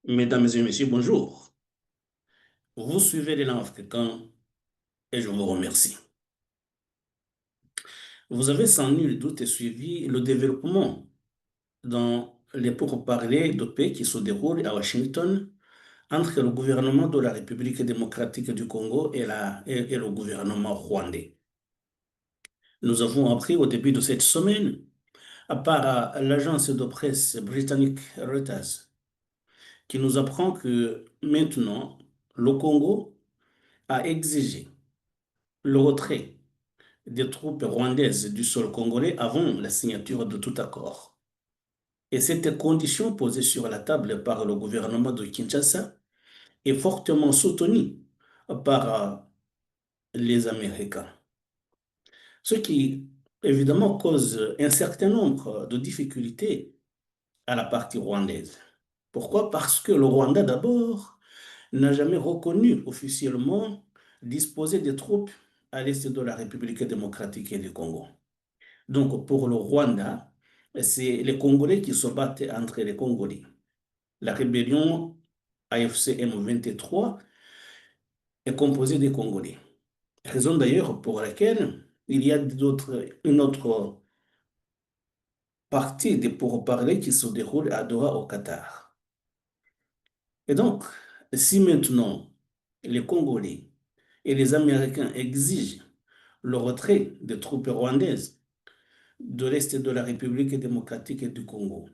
Mesdames et messieurs, bonjour. Vous suivez l'élan africain et je vous remercie. Vous avez sans nul doute suivi le développement dans les pourparlers de paix qui se déroulent à Washington entre le gouvernement de la République démocratique du Congo et le gouvernement rwandais. Nous avons appris au début de cette semaine, par l'agence de presse britannique Reuters, qui nous apprend que maintenant, le Congo a exigé le retrait des troupes rwandaises du sol congolais avant la signature de tout accord. Et cette condition posée sur la table par le gouvernement de Kinshasa est fortement soutenue par les Américains. Ce qui, évidemment, cause un certain nombre de difficultés à la partie rwandaise. Pourquoi? Parce que le Rwanda, d'abord, n'a jamais reconnu officiellement disposer des troupes à l'est de la République démocratique du Congo. Donc, pour le Rwanda, c'est les Congolais qui se battent entre les Congolais. La rébellion AFC M23 est composée des Congolais. Raison d'ailleurs pour laquelle il y a une autre partie des pourparlers qui se déroule à Doha au Qatar. Et donc, si maintenant les Congolais et les Américains exigent le retrait des troupes rwandaises de l'Est de la République démocratique du Congo,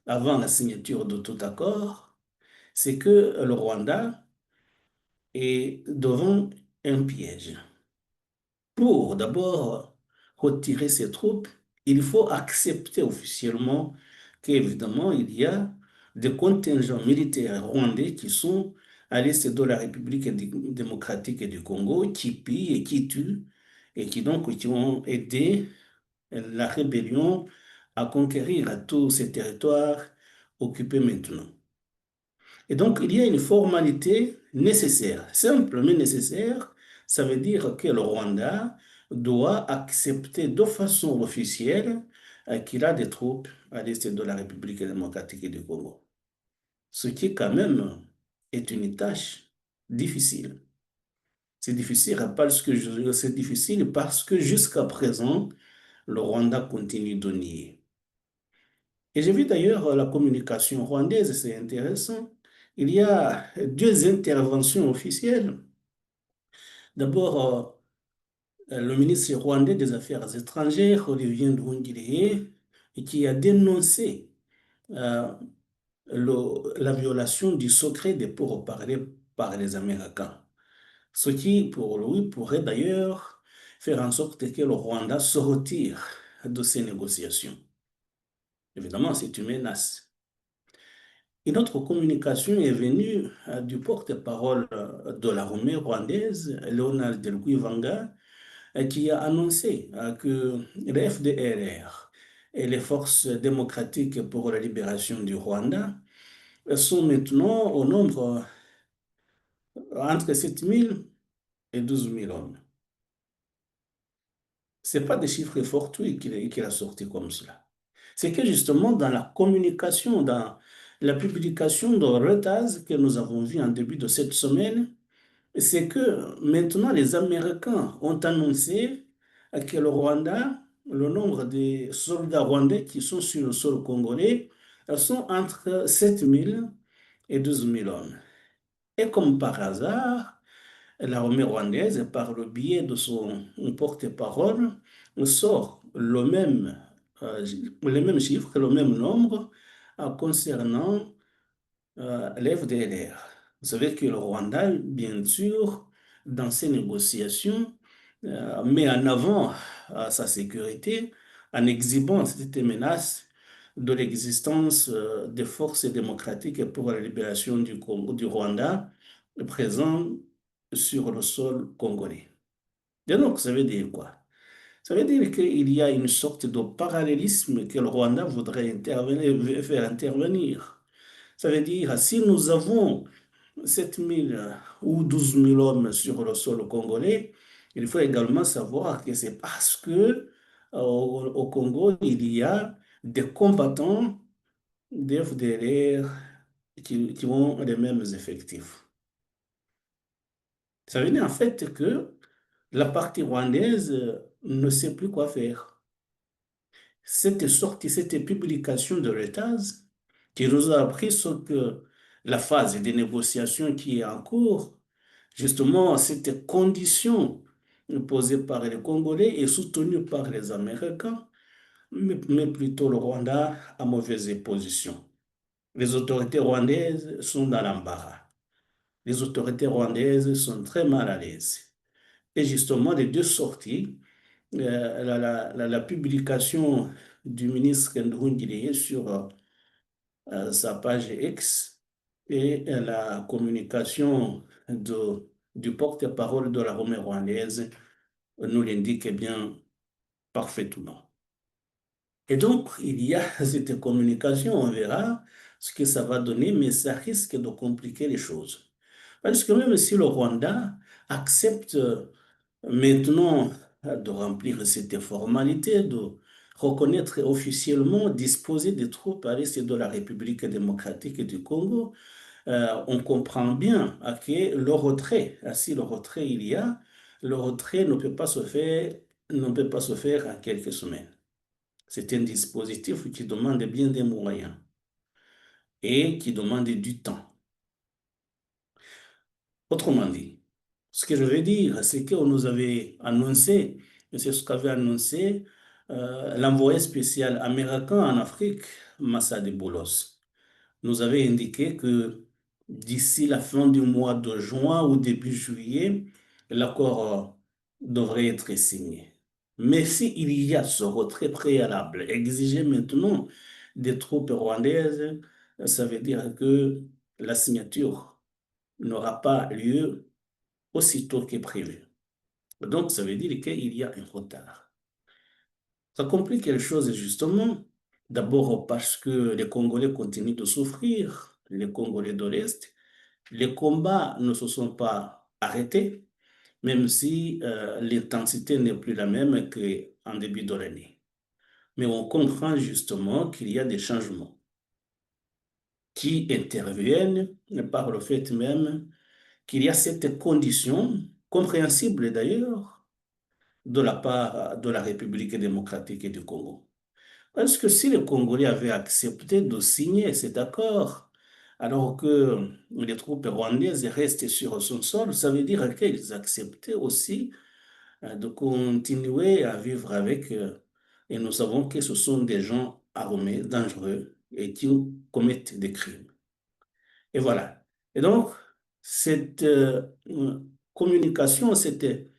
avant la signature de tout accord, c'est que le Rwanda est devant un piège. Pour d'abord retirer ses troupes, il faut accepter officiellement qu'évidemment, il y a des contingents militaires rwandais qui sont à l'est de la République démocratique du Congo, qui pillent et qui tuent, et qui ont aidé la rébellion à conquérir tous ces territoires occupés maintenant. Et donc, il y a une formalité nécessaire, simple mais nécessaire. Ça veut dire que le Rwanda doit accepter de façon officielle qu'il a des troupes à l'est de la République démocratique du Congo. Ce qui, quand même, est une tâche difficile. C'est difficile parce que jusqu'à présent, le Rwanda continue de nier. Et j'ai vu d'ailleurs la communication rwandaise, c'est intéressant. Il y a deux interventions officielles. D'abord, le ministre rwandais des Affaires étrangères, Olivier Nduhungirehe, qui a dénoncé euh, la violation du secret des pourparlers par les Américains. Ce qui, pour lui, pourrait d'ailleurs faire en sorte que le Rwanda se retire de ces négociations. Évidemment, c'est une menace. Une autre communication est venue du porte-parole de l'armée rwandaise, Léonard Delguivanga, qui a annoncé que le FDLR et les forces démocratiques pour la libération du Rwanda sont maintenant au nombre entre 7 000 et 12 000 hommes. Ce n'est pas des chiffres fortuits qu'il a sortis comme cela. C'est que justement dans la communication, dans la publication de Reuters que nous avons vu en début de cette semaine, c'est que maintenant les Américains ont annoncé que le Rwanda, le nombre de soldats rwandais qui sont sur le sol congolais sont entre 7 000 et 12 000 hommes. Et comme par hasard, l'armée rwandaise, par le biais de son porte-parole, sort les mêmes chiffres, le même nombre concernant l'FDLR. Vous savez que le Rwanda, bien sûr, dans ces négociations, met en avant sa sécurité en exhibant cette menace de l'existence des forces démocratiques pour la libération du Congo, du Rwanda, présentes sur le sol congolais. Et donc, ça veut dire quoi? Ça veut dire qu'il y a une sorte de parallélisme que le Rwanda voudrait faire intervenir. Ça veut dire, si nous avons 7 000 ou 12 000 hommes sur le sol congolais, il faut également savoir que c'est parce que au Congo, il y a des combattants des FDLR qui ont les mêmes effectifs. Ça veut dire en fait que la partie rwandaise ne sait plus quoi faire. Cette sortie, cette publication de l'ETAS qui nous a appris ce que la phase des négociations qui est en cours, justement, cette condition posée par les Congolais et soutenue par les Américains, mais plutôt le Rwanda à mauvaise position. Les autorités rwandaises sont dans l'embarras. Les autorités rwandaises sont très mal à l'aise. Et justement, les deux sorties, la publication du ministre Nduhungirehe sur sa page X et la communication du porte-parole de l'armée rwandaise nous l'indiquent bien parfaitement. Et donc, il y a cette communication, on verra ce que ça va donner, mais ça risque de compliquer les choses. Parce que même si le Rwanda accepte maintenant de remplir cette formalité, de reconnaître officiellement, disposer des troupes à l'est de la République démocratique du Congo, on comprend bien que le retrait, si le retrait il y a, le retrait ne peut pas se faire en quelques semaines. C'est un dispositif qui demande bien des moyens et qui demande du temps. Autrement dit, ce que je veux dire, c'est qu'on nous avait annoncé, et c'est ce qu'avait annoncé l'envoyé spécial américain en Afrique, Massad Boulos, nous avait indiqué que d'ici la fin du mois de juin ou début juillet, l'accord devrait être signé. Mais s'il y a ce retrait préalable exigé maintenant des troupes rwandaises, ça veut dire que la signature n'aura pas lieu aussitôt que prévu. Donc, ça veut dire qu'il y a un retard. Ça complique les choses justement. D'abord parce que les Congolais continuent de souffrir, les Congolais de l'Est. Les combats ne se sont pas arrêtés, même si l'intensité n'est plus la même qu'en début de l'année. Mais on comprend justement qu'il y a des changements qui interviennent par le fait même qu'il y a cette condition, compréhensible d'ailleurs, de la part de la République démocratique du Congo. Parce que si les Congolais avaient accepté de signer cet accord, alors que les troupes rwandaises restent sur son sol, ça veut dire qu'ils acceptaient aussi de continuer à vivre avec eux. Et nous savons que ce sont des gens armés, dangereux et qui commettent des crimes. Et voilà. Et donc, cette communication, cette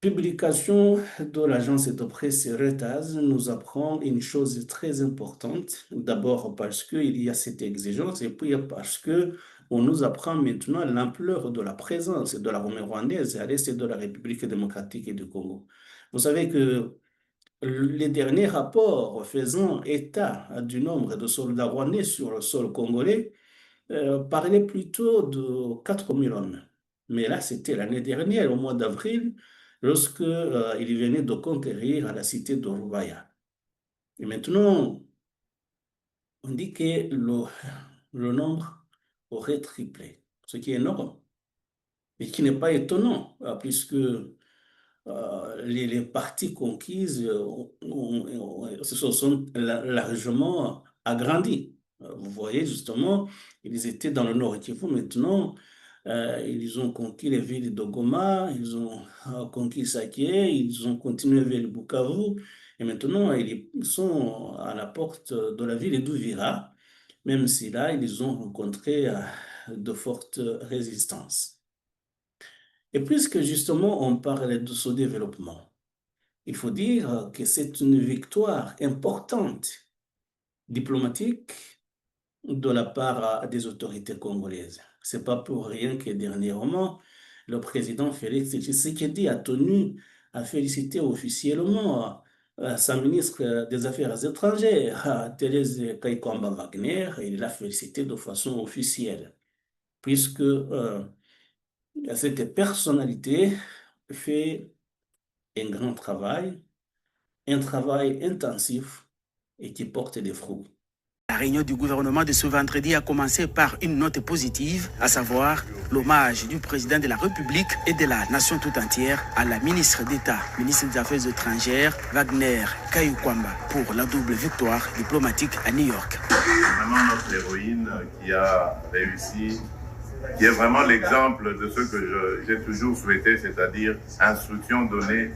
publication de l'agence de presse Reuters nous apprend une chose très importante. D'abord parce qu'il y a cette exigence et puis parce que on nous apprend maintenant l'ampleur de la présence de l'armée rwandaise à l'est de la République démocratique du Congo. Vous savez que les derniers rapports faisant état du nombre de soldats rwandais sur le sol congolais parlait plutôt de 4000 hommes. Mais là, c'était l'année dernière, au mois d'avril, lorsque, il venait de conquérir la cité de Rubaya. Et maintenant, on dit que le nombre aurait triplé, ce qui est énorme, et qui n'est pas étonnant, puisque les parties conquises se sont largement agrandies. Vous voyez, justement, ils étaient dans le nord Kivu. Maintenant, ils ont conquis les villes de Goma, ils ont conquis Sake, ils ont continué vers le Bukavu. Et maintenant, ils sont à la porte de la ville d'Uvira, même si là, ils ont rencontré de fortes résistances. Et puisque justement on parle de ce développement, il faut dire que c'est une victoire importante diplomatique de la part des autorités congolaises. C'est pas pour rien que dernièrement, le président Félix Tshisekedi a tenu à féliciter officiellement sa ministre des Affaires étrangères, Thérèse Kaikwamba Wagner, et il l'a félicité de façon officielle, puisque cette personnalité fait un grand travail, un travail intensif et qui porte des fruits. réunion du gouvernement de ce vendredi a commencé par une note positive, à savoir l'hommage du président de la République et de la nation tout entière à la ministre d'État, ministre des Affaires étrangères, Wagner Kayukwamba, pour la double victoire diplomatique à New York. C'est vraiment notre héroïne qui a réussi, qui est vraiment l'exemple de ce que j'ai toujours souhaité, c'est-à-dire instruction donnée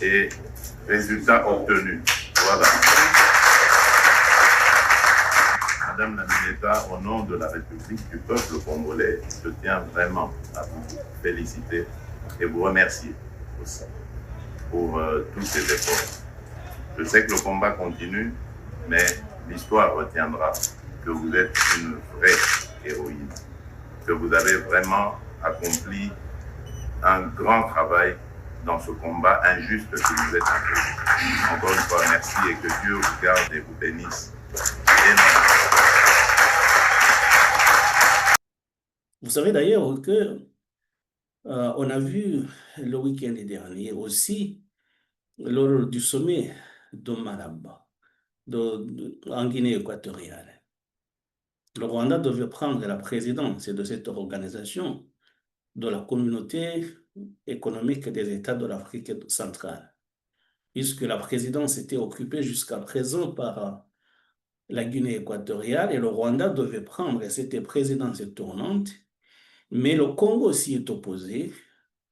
et résultat obtenu. Voilà. Madame la ministre, au nom de la République du peuple congolais, je tiens vraiment à vous féliciter et vous remercier aussi pour tous ces efforts. Je sais que le combat continue, mais l'histoire retiendra que vous êtes une vraie héroïne, que vous avez vraiment accompli un grand travail dans ce combat injuste que vous êtes imposé. Encore une fois, merci et que Dieu vous garde et vous bénisse. Vous savez d'ailleurs que on a vu le week-end dernier aussi, lors du sommet de Maraba, en Guinée équatoriale. Le Rwanda devait prendre la présidence de cette organisation de la communauté économique des États de l'Afrique centrale, puisque la présidence était occupée jusqu'à présent par la Guinée équatoriale et le Rwanda devait prendre cette présidence tournante, mais le Congo s'y est opposé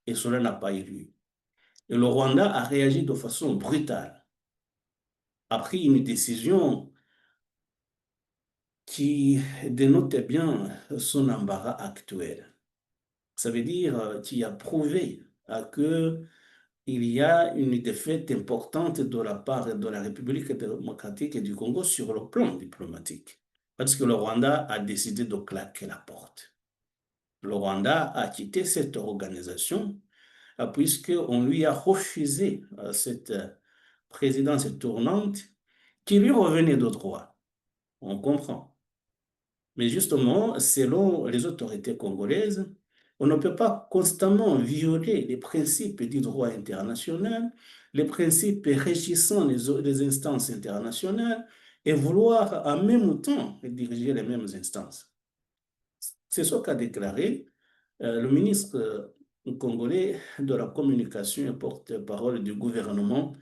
et cela n'a pas eu lieu. Et le Rwanda a réagi de façon brutale, a pris une décision qui dénotait bien son embarras actuel. Ça veut dire qu'il a prouvé qu'il y a une défaite importante de la part de la République démocratique du Congo sur le plan diplomatique. Parce que le Rwanda a décidé de claquer la porte. Le Rwanda a quitté cette organisation puisqu'on lui a refusé cette présidence tournante qui lui revenait de droit. On comprend. Mais justement, selon les autorités congolaises, on ne peut pas constamment violer les principes du droit international, les principes régissant les instances internationales et vouloir en même temps diriger les mêmes instances. C'est ce qu'a déclaré le ministre congolais de la communication et porte-parole du gouvernement,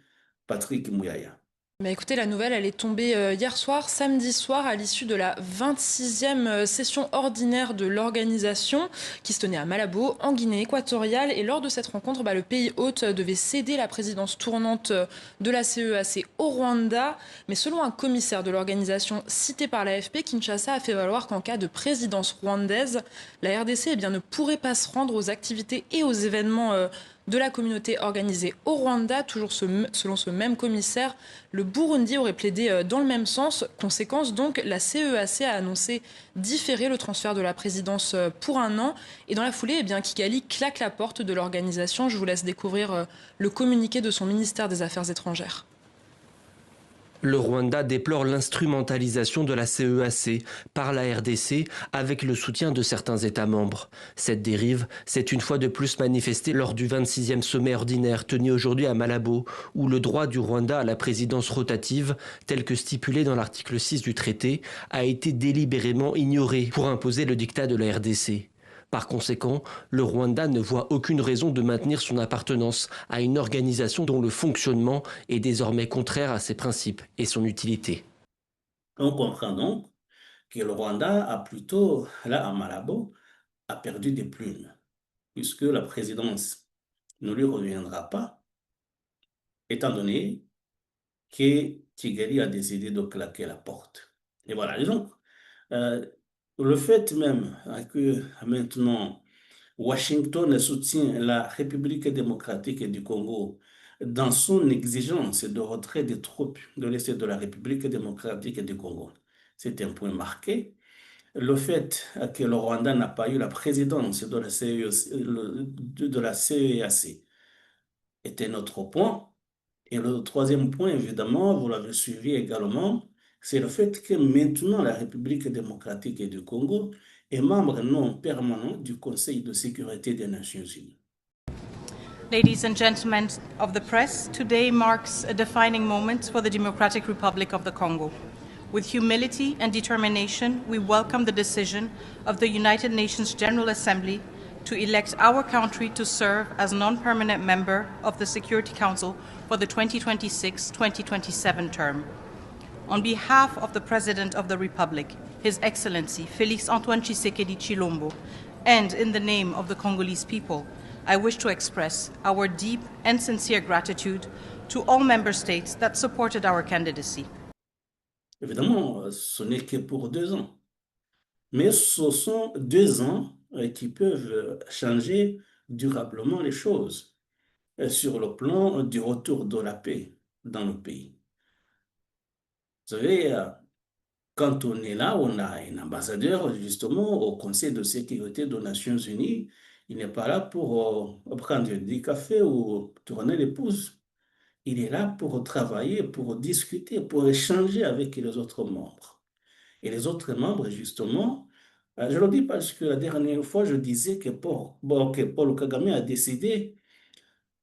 Patrick Muyaya. Bah écoutez, la nouvelle, elle est tombée hier soir, samedi soir, à l'issue de la 26e session ordinaire de l'organisation qui se tenait à Malabo, en Guinée équatoriale. Et lors de cette rencontre, le pays hôte devait céder la présidence tournante de la CEAC au Rwanda. Mais selon un commissaire de l'organisation cité par l'AFP, Kinshasa a fait valoir qu'en cas de présidence rwandaise, la RDC ne pourrait pas se rendre aux activités et aux événements de la communauté organisée au Rwanda. Toujours selon ce même commissaire, le Burundi aurait plaidé dans le même sens. Conséquence donc, la CEAC a annoncé différer le transfert de la présidence pour un an. Et dans la foulée, Kigali claque la porte de l'organisation. Je vous laisse découvrir le communiqué de son ministère des Affaires étrangères. Le Rwanda déplore l'instrumentalisation de la CEAC par la RDC avec le soutien de certains États membres. Cette dérive s'est une fois de plus manifestée lors du 26e sommet ordinaire tenu aujourd'hui à Malabo, où le droit du Rwanda à la présidence rotative, tel que stipulé dans l'article 6 du traité, a été délibérément ignoré pour imposer le diktat de la RDC. Par conséquent, le Rwanda ne voit aucune raison de maintenir son appartenance à une organisation dont le fonctionnement est désormais contraire à ses principes et son utilité. On comprend donc que le Rwanda a plutôt, là à Malabo, a perdu des plumes, puisque la présidence ne lui reviendra pas, étant donné que Kigali a décidé de claquer la porte. Et voilà, et donc, le fait même que maintenant Washington soutient la République démocratique du Congo dans son exigence de retrait des troupes de l'Est de la République démocratique du Congo. C'est un point marqué. Le fait que le Rwanda n'a pas eu la présidence de la CEAC est un autre point. Et le troisième point, évidemment, vous l'avez suivi également, c'est le fait que maintenant la République démocratique du Congo est membre non permanent du Conseil de sécurité des Nations Unies. Ladies and gentlemen of the press, today marks a defining moment for the Democratic Republic of the Congo. With humility and determination, we welcome the decision of the United Nations General Assembly to elect our country to serve as non-permanent member of the Security Council for the 2026-2027 term. On behalf of the President of the Republic, His Excellency Félix Antoine Tshisekedi Chilombo, and in the name of the Congolese people, I wish to express our deep and sincere gratitude to all member states that supported our candidacy. Évidemment, ce n'est que pour 2 ans. Mais ce sont 2 ans qui peuvent changer durablement les choses sur le plan du retour de la paix dans le pays. Vous savez, quand on est là, on a un ambassadeur justement au Conseil de sécurité des Nations Unies. Il n'est pas là pour prendre du café ou tourner les pouces. Il est là pour travailler, pour discuter, pour échanger avec les autres membres. Et les autres membres, justement, je le dis parce que la dernière fois, je disais que Paul Kagame a décidé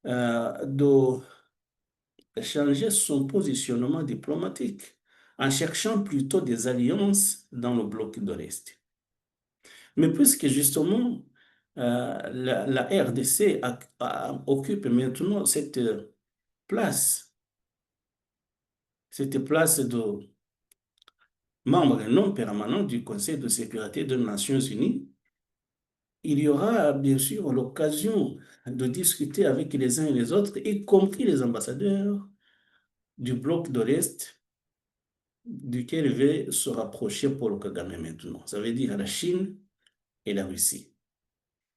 de changer son positionnement diplomatique en cherchant plutôt des alliances dans le bloc de l'Est. Mais puisque justement, la RDC occupe maintenant cette place de membre non permanent du Conseil de sécurité des Nations Unies, il y aura bien sûr l'occasion de discuter avec les uns et les autres, y compris les ambassadeurs du bloc de l'Est, duquel veut se rapprocher Paul Kagame maintenant. Ça veut dire la Chine et la Russie.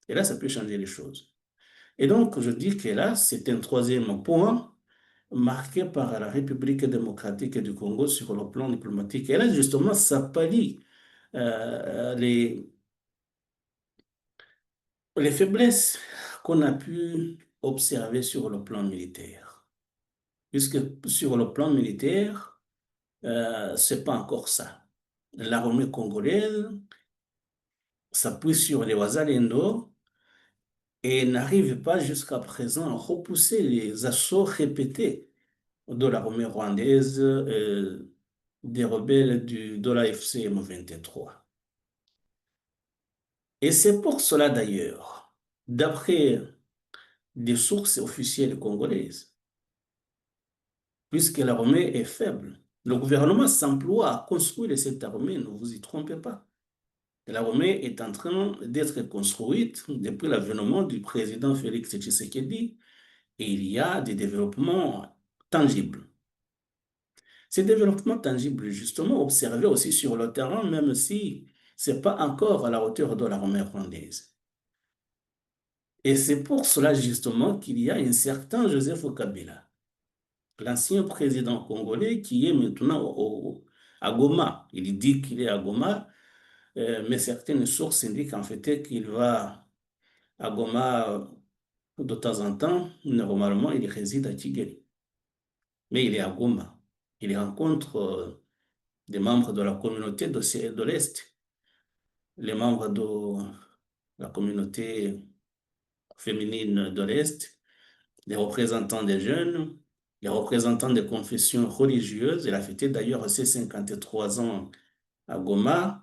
Et là, ça peut changer les choses. Et donc, je dis que là, c'est un troisième point marqué par la République démocratique du Congo sur le plan diplomatique. Et là, justement, ça pallie les faiblesses qu'on a pu observer sur le plan militaire. Puisque sur le plan militaire, c'est pas encore ça. L'armée congolaise s'appuie sur les Wazalendo et n'arrive pas jusqu'à présent à repousser les assauts répétés de l'armée rwandaise, des rebelles de l'AFC M23. Et c'est pour cela d'ailleurs, d'après des sources officielles congolaises, puisque l'armée est faible, le gouvernement s'emploie à construire cette armée, ne vous y trompez pas. L'armée est en train d'être construite depuis l'avènement du président Félix Tshisekedi et il y a des développements tangibles. Ces développements tangibles, justement, observés aussi sur le terrain, même si ce n'est pas encore à la hauteur de l'armée rwandaise. Et c'est pour cela, justement, qu'il y a un certain Joseph Kabila, l'ancien président congolais, qui est maintenant à Goma. Il dit qu'il est à Goma, mais certaines sources indiquent en fait qu'il va à Goma de temps en temps. Normalement, il réside à Kigali. Mais il est à Goma. Il rencontre des membres de la communauté de l'Est, les membres de la communauté féminine de l'Est, les représentants des jeunes, les représentants des confessions religieuses. Il a fêté d'ailleurs ses 53 ans à Goma.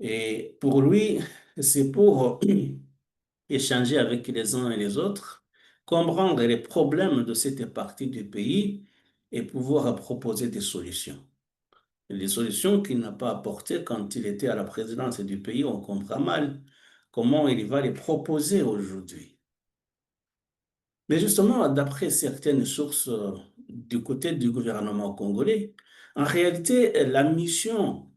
Et pour lui, c'est pour échanger avec les uns et les autres, comprendre les problèmes de cette partie du pays et pouvoir proposer des solutions. Les solutions qu'il n'a pas apportées quand il était à la présidence du pays, on comprend mal comment il va les proposer aujourd'hui. Mais justement, d'après certaines sources du côté du gouvernement congolais, en réalité, la mission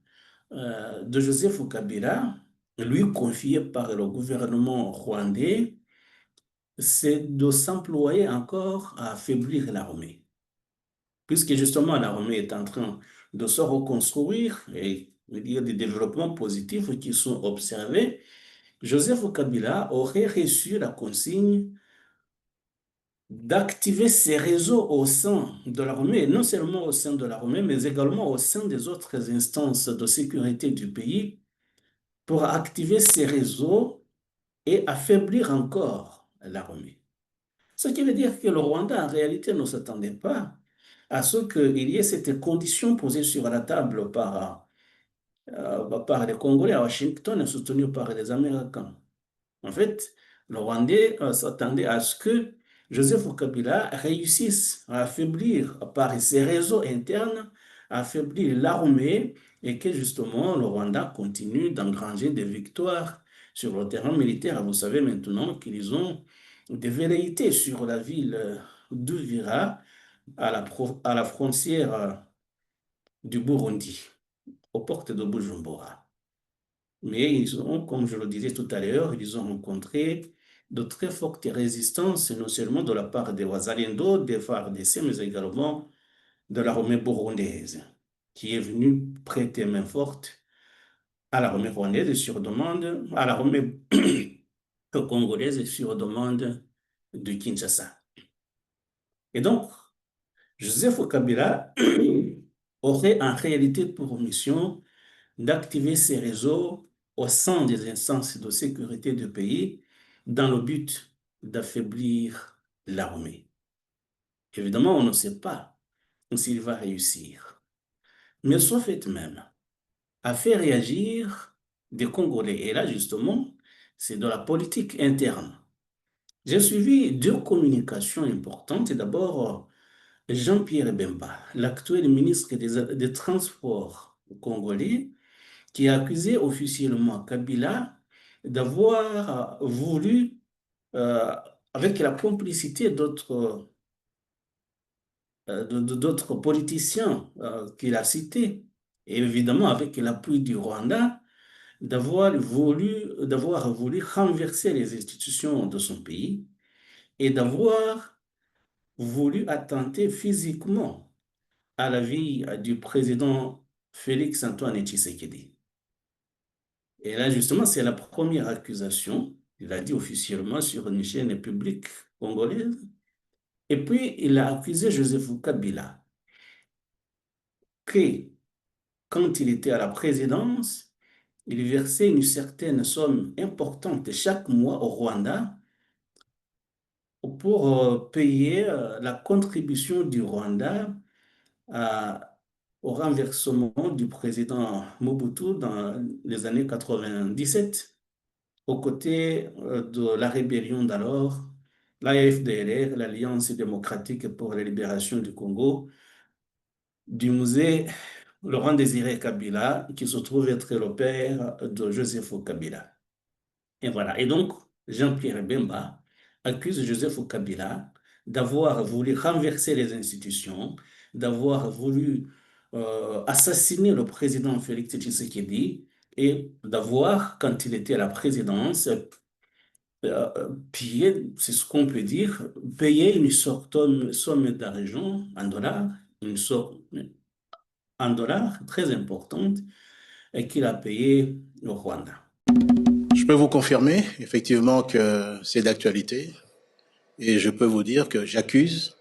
de Joseph Kabila, lui confiée par le gouvernement rwandais, c'est de s'employer encore à affaiblir l'armée. Puisque justement l'armée est en train de se reconstruire et il y a des développements positifs qui sont observés, Joseph Kabila aurait reçu la consigne d'activer ses réseaux au sein de l'armée, non seulement au sein de l'armée, mais également au sein des autres instances de sécurité du pays, pour activer ces réseaux et affaiblir encore l'armée. Ce qui veut dire que le Rwanda, en réalité, ne s'attendait pas à ce qu'il y ait cette condition posée sur la table par les Congolais à Washington et soutenue par les Américains. En fait, le Rwandais s'attendait à ce que Joseph Kabila réussisse à affaiblir par ses réseaux internes, à affaiblir l'armée et que justement le Rwanda continue d'engranger des victoires sur le terrain militaire. Vous savez maintenant qu'ils ont des velléités sur la ville d'Uvira à la frontière du Burundi, aux portes de Bujumbura. Mais ils ont, comme je le disais tout à l'heure, ils ont rencontré de très fortes résistances, non seulement de la part des Wazalendo, des FARDC, mais également de l'armée burundaise, qui est venue prêter main forte à l'armée rwandaise sur demande, à l'armée congolaise sur demande de Kinshasa. Et donc, Joseph Kabila aurait en réalité pour mission d'activer ces réseaux au sein des instances de sécurité du pays dans le but d'affaiblir l'armée. Évidemment, on ne sait pas s'il va réussir. Mais ce fait même a fait réagir des Congolais. Et là, justement, c'est de la politique interne. J'ai suivi deux communications importantes. D'abord, Jean-Pierre Bemba, l'actuel ministre des Transports congolais, qui a accusé officiellement Kabila d'avoir voulu, euh, avec la complicité d'autres politiciens qu'il a cités, et évidemment avec l'appui du Rwanda, d'avoir voulu renverser les institutions de son pays et d'avoir voulu attenter physiquement à la vie du président Félix Antoine Tshisekedi. Et là, justement, c'est la première accusation. Il a dit officiellement sur une chaîne publique congolaise. Et puis, il a accusé Joseph Kabila que, quand il était à la présidence, il versait une certaine somme importante chaque mois au Rwanda pour payer la contribution du Rwanda au renversement du président Mobutu dans les années 97, aux côtés de la rébellion d'alors, l'AFDLR, l'Alliance démocratique pour la libération du Congo, du musée Laurent Désiré Kabila, qui se trouve être le père de Joseph Kabila. Et voilà. Et donc, Jean-Pierre Bemba accuse Joseph Kabila d'avoir voulu renverser les institutions, d'avoir voulu assassiner le président Félix Tshisekedi et d'avoir, quand il était à la présidence, piller, c'est ce qu'on peut dire, payer une somme d'argent en dollars, une somme en dollars très importante et qu'il a payé au Rwanda. Je peux vous confirmer effectivement que c'est d'actualité et je peux vous dire que j'accuse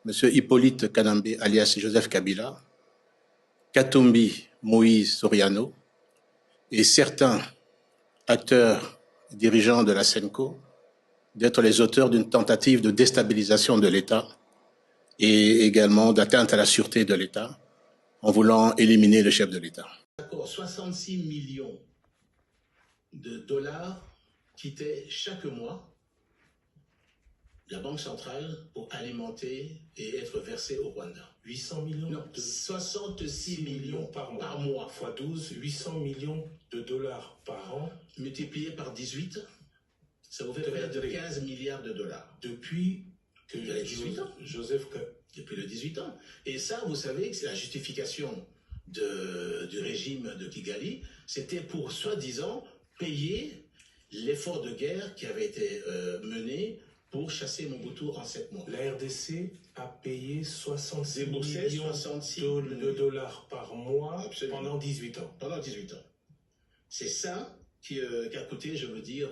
M. Hippolyte Kanambe alias Joseph Kabila, Katumbi Moïse Soriano et certains acteurs dirigeants de la SENCO d'être les auteurs d'une tentative de déstabilisation de l'État et également d'atteinte à la sûreté de l'État en voulant éliminer le chef de l'État. 66 millions de dollars quittaient chaque mois la Banque centrale pour alimenter et être versés au Rwanda. 800 millions Non, 66 millions par mois. Fois 12, 800 millions de dollars par an. Multiplié par 18, ça vous fait perdre 15 milliards de dollars. Depuis que il y a 18 ans. Depuis le 18 ans. Et ça, vous savez que c'est la justification du régime de Kigali. C'était pour, soi-disant, payer l'effort de guerre qui avait été mené pour chasser Mobutu en 7 mois. La RDC a payé 66 millions de dollars par mois. Absolument. Pendant 18 ans. Pendant 18 ans. C'est ça qui a coûté, je veux dire,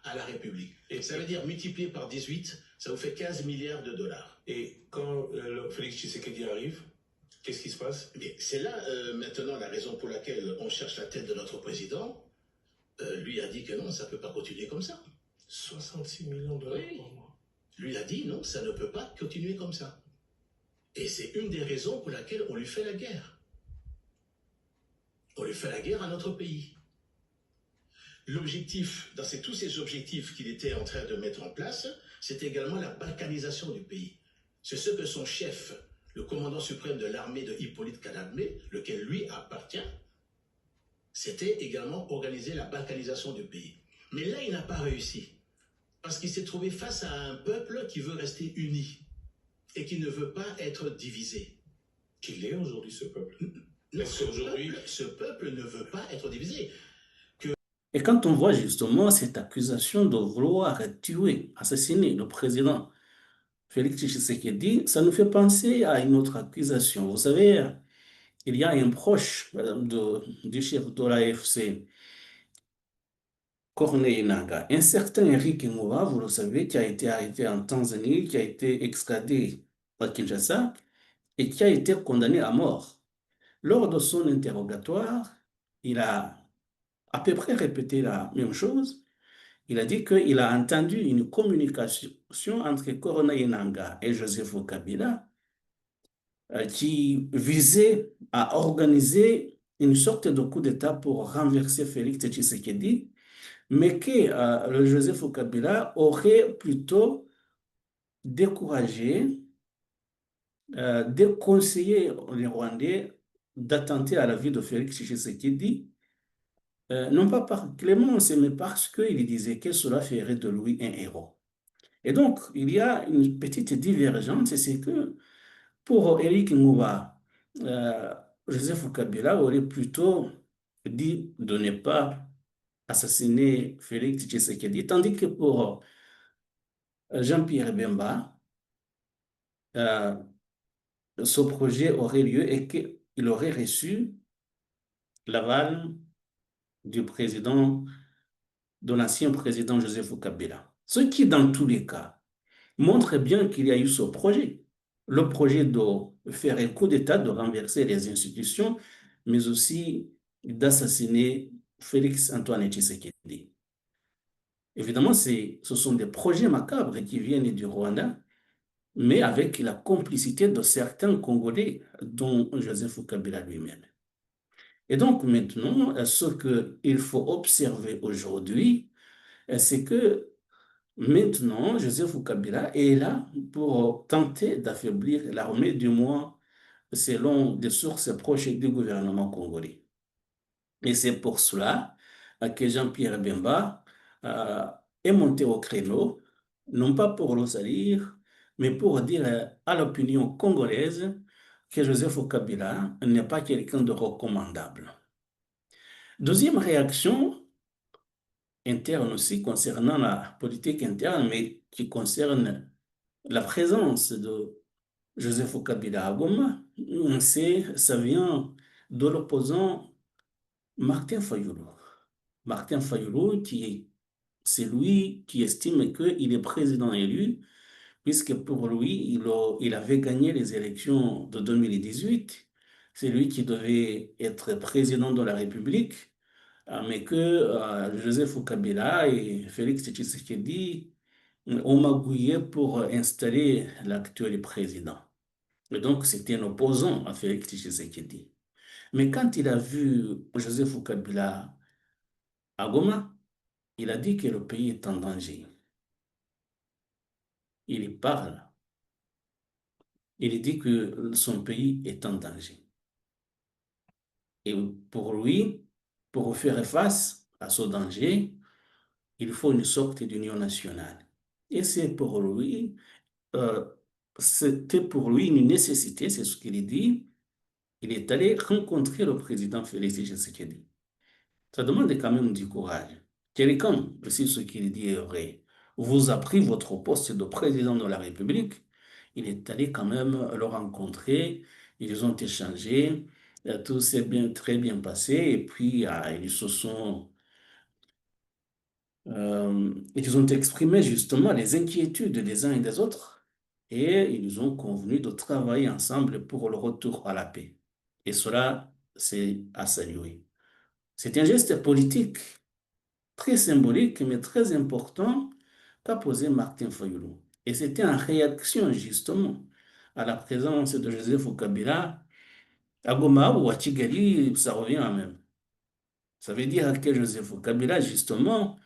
à la République. Et ça veut dire multiplié par 18, ça vous fait 15 milliards de dollars. Et quand Félix Tshisekedi arrive, qu'est-ce qui se passe? C'est là maintenant la raison pour laquelle on cherche la tête de notre président. Lui a dit que non, ça ne peut pas continuer comme ça. 66 millions de dollars par mois. Lui a dit non, ça ne peut pas continuer comme ça. Et c'est une des raisons pour laquelle on lui fait la guerre. On lui fait la guerre à notre pays. L'objectif, dans tous ces objectifs qu'il était en train de mettre en place, c'était également la balkanisation du pays. C'est ce que son chef, le commandant suprême de l'armée de Hippolyte Kadambé, lequel lui appartient, c'était également organiser la balkanisation du pays. Mais là, il n'a pas réussi. Parce qu'il s'est trouvé face à un peuple qui veut rester uni et qui ne veut pas être divisé. Qu'il est aujourd'hui, ce peuple. Non, ce peuple ne veut pas être divisé. Et quand on voit justement cette accusation de vouloir tuer, assassiner le président Félix Tshisekedi, ça nous fait penser à une autre accusation. Vous savez, il y a un proche du chef de l'AFC, Corneille Nangaa, un certain Eric Ngouba, vous le savez, qui a été arrêté en Tanzanie, qui a été extradé à Kinshasa et qui a été condamné à mort. Lors de son interrogatoire, il a à peu près répété la même chose. Il a dit qu'il a entendu une communication entre Corneille Nangaa et Joseph Kabila qui visait à organiser une sorte de coup d'État pour renverser Félix Tshisekedi, mais que le Joseph Kabila aurait plutôt découragé, déconseillé les Rwandais d'attenter à la vie de Félix Tshisekedi, non pas par clémence, mais parce qu'il disait que cela ferait de lui un héros. Et donc, il y a une petite divergence, c'est que pour Eric Ngouba, Joseph Kabila aurait plutôt dit de ne pas assassiner Félix Tshisekedi, tandis que pour Jean-Pierre Bemba, ce projet aurait lieu et qu'il aurait reçu l'aval du président, de l'ancien président Joseph Kabila. Ce qui, dans tous les cas, montre bien qu'il y a eu ce projet. Le projet de faire un coup d'État, de renverser les institutions, mais aussi d'assassiner Félix Antoine Tshisekedi. Évidemment, ce sont des projets macabres qui viennent du Rwanda, mais avec la complicité de certains Congolais, dont Joseph Kabila lui-même. Et donc maintenant, ce qu'il faut observer aujourd'hui, c'est que maintenant, Joseph Kabila est là pour tenter d'affaiblir l'armée, du moins selon des sources proches du gouvernement congolais. Et c'est pour cela que Jean-Pierre Bemba est monté au créneau, non pas pour le salir, mais pour dire à l'opinion congolaise que Joseph Kabila n'est pas quelqu'un de recommandable. Deuxième réaction interne aussi concernant la politique interne, mais qui concerne la présence de Joseph Kabila à Goma, ça vient de l'opposant Martin Fayulu. Martin Fayulu, c'est lui qui estime qu'il est président élu, puisque pour lui, il avait gagné les élections de 2018. C'est lui qui devait être président de la République, mais que Joseph Kabila et Félix Tshisekedi ont magouillé pour installer l'actuel président. Et donc, c'était un opposant à Félix Tshisekedi. Mais quand il a vu Joseph Kabila à Goma, il a dit que le pays est en danger. Il y parle. Il dit que son pays est en danger. Et pour lui, pour faire face à ce danger, il faut une sorte d'union nationale. Et c'était pour lui une nécessité, c'est ce qu'il dit. Il est allé rencontrer le président Félix Tshisekedi. Ça demande quand même du courage. Quelqu'un, si ce qu'il dit est vrai, vous a pris votre poste de président de la République, il est allé quand même le rencontrer, ils ont échangé, tout s'est très bien passé, et puis ils ont exprimé justement les inquiétudes des uns et des autres, et ils ont convenu de travailler ensemble pour le retour à la paix. Et cela, c'est à saluer. C'est un geste politique très symbolique, mais très important qu'a posé Martin Fayulu. Et c'était en réaction, justement, à la présence de Joseph Kabila, à Goma ou à Kigali, ça revient à même. Ça veut dire que Joseph Kabila, justement,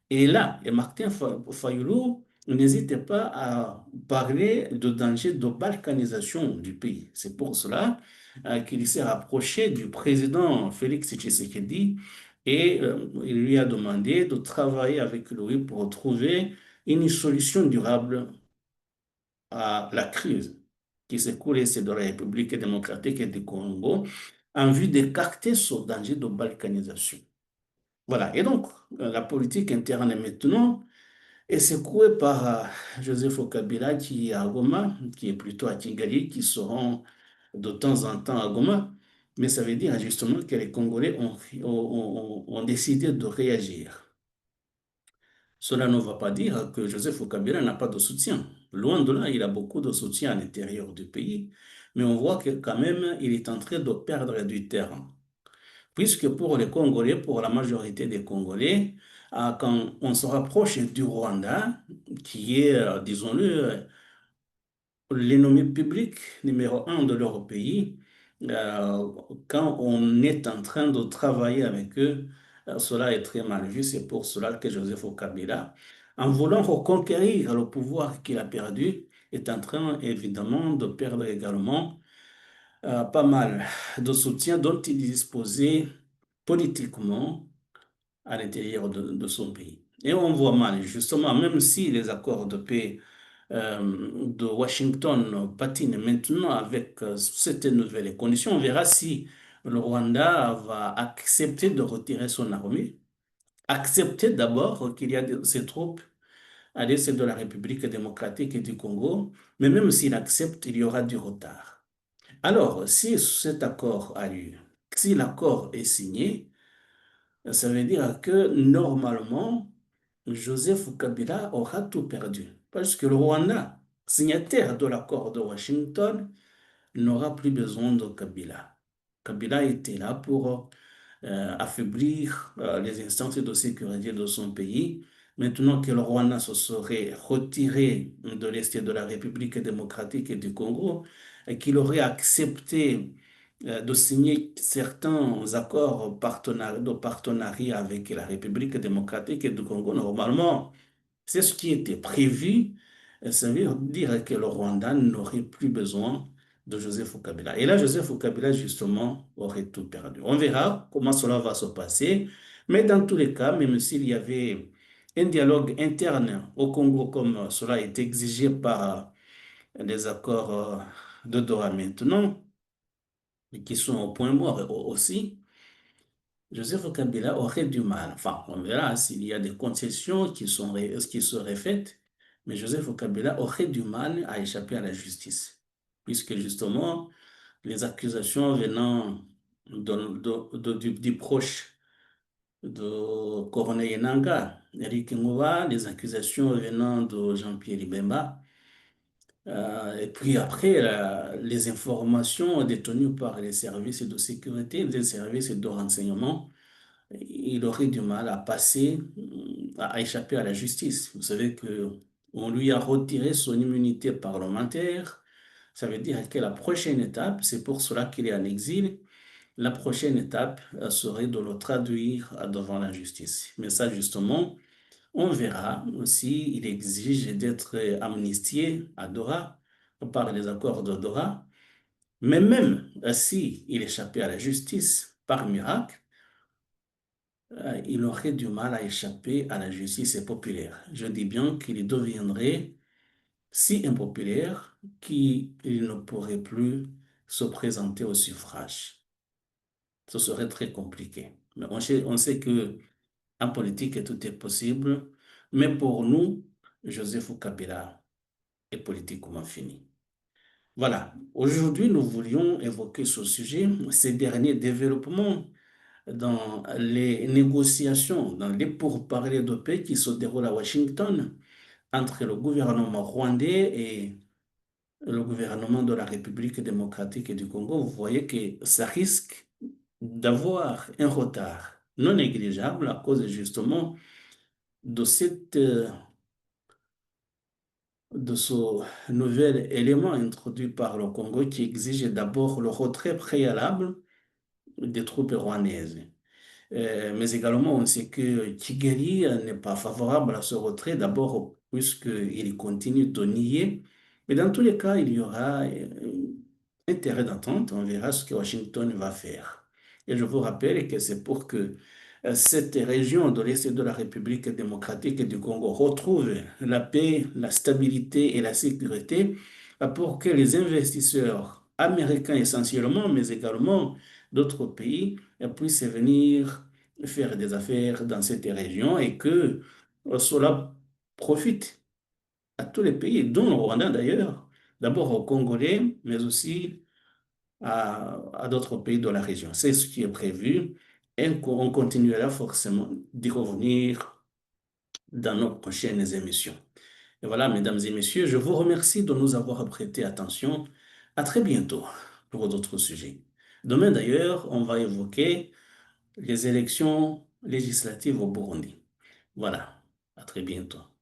est là. Et Martin Fayoulou n'hésite pas à parler de danger de balkanisation du pays. C'est pour cela qu'il s'est rapproché du président Félix Tshisekedi et il lui a demandé de travailler avec lui pour trouver une solution durable à la crise qui s'est coulée de la République démocratique du Congo en vue d'écarter ce danger de balkanisation. Voilà. Et donc, la politique interne maintenant est secouée par Joseph Kabila qui est à Goma, qui est plutôt à Kigali, qui seront de temps en temps à Goma. Mais ça veut dire justement que les Congolais ont décidé de réagir. Cela ne va pas dire que Joseph Kabila n'a pas de soutien. Loin de là, il a beaucoup de soutien à l'intérieur du pays, mais on voit que quand même, il est en train de perdre du terrain. Puisque pour les Congolais, pour la majorité des Congolais, quand on se rapproche du Rwanda, qui est, disons-le, l'ennemi public numéro un de leur pays, euh, quand on est en train de travailler avec eux, cela est très mal vu. C'est pour cela que Joseph Kabila, en voulant reconquérir le pouvoir qu'il a perdu, est en train évidemment de perdre également pas mal de soutien dont il disposait politiquement à l'intérieur de son pays. Et on voit mal, justement, même si les accords de paix de Washington patinent maintenant avec cette nouvelle condition, on verra si le Rwanda va accepter de retirer son armée, accepter d'abord qu'il y a ces troupes à l'est de la République démocratique et du Congo, mais même s'il accepte, il y aura du retard. Alors, si cet accord a lieu, si l'accord est signé, ça veut dire que normalement, Joseph Kabila aura tout perdu. Parce que le Rwanda, signataire de l'accord de Washington, n'aura plus besoin de Kabila. Kabila était là pour affaiblir les instances de sécurité de son pays. Maintenant que le Rwanda se serait retiré de l'Est de la République démocratique et du Congo, et qu'il aurait accepté de signer certains accords de partenariat avec la République démocratique du Congo, normalement, c'est ce qui était prévu. Ça veut dire que le Rwanda n'aurait plus besoin de Joseph Kabila. Et là, Joseph Kabila, justement, aurait tout perdu. On verra comment cela va se passer. Mais dans tous les cas, même s'il y avait un dialogue interne au Congo, comme cela est exigé par les accords de Doha maintenant, et qui sont au point mort aussi, Joseph Kabila aurait du mal. Enfin, on verra s'il y a des concessions qui seraient faites, mais Joseph Kabila aurait du mal à échapper à la justice, puisque justement, les accusations venant du proche de Corneille Nangaa, Eric Ngouba, les accusations venant de Jean-Pierre Bemba, et puis après, les informations détenues par les services de sécurité, les services de renseignement, il aurait du mal à passer, à échapper à la justice. Vous savez que on lui a retiré son immunité parlementaire. Ça veut dire que la prochaine étape, c'est pour cela qu'il est en exil, la prochaine étape serait de le traduire devant la justice. Mais ça, justement, on verra si il exige d'être amnistié à Doha par les accords de Doha. Mais même si il échappait à la justice par miracle, il aurait du mal à échapper à la justice populaire. Je dis bien qu'il deviendrait si impopulaire qu'il ne pourrait plus se présenter au suffrage. Ce serait très compliqué. Mais on sait que en politique, tout est possible. Mais pour nous, Joseph Kabila est politiquement fini. Voilà. Aujourd'hui, nous voulions évoquer ce sujet, ces derniers développements dans les négociations, dans les pourparlers de paix qui se déroulent à Washington entre le gouvernement rwandais et le gouvernement de la République démocratique du Congo. Vous voyez que ça risque d'avoir un retard non négligeable à cause justement de cette de ce nouvel élément introduit par le Congo qui exige d'abord le retrait préalable des troupes rwandaises. Mais également, on sait que Kigali n'est pas favorable à ce retrait, d'abord puisqu'il continue de nier. Mais dans tous les cas, il y aura intérêt d'entente. On verra ce que Washington va faire. Et je vous rappelle que c'est pour que cette région de l'Est de la République démocratique du Congo retrouve la paix, la stabilité et la sécurité, pour que les investisseurs américains essentiellement, mais également d'autres pays, puissent venir faire des affaires dans cette région et que cela profite à tous les pays, dont le Rwanda d'ailleurs, d'abord aux Congolais, mais aussi à d'autres pays de la région. C'est ce qui est prévu et on continuera forcément d'y revenir dans nos prochaines émissions. Et voilà, mesdames et messieurs, je vous remercie de nous avoir prêté attention. À très bientôt pour d'autres sujets. Demain d'ailleurs, on va évoquer les élections législatives au Burundi. Voilà, à très bientôt.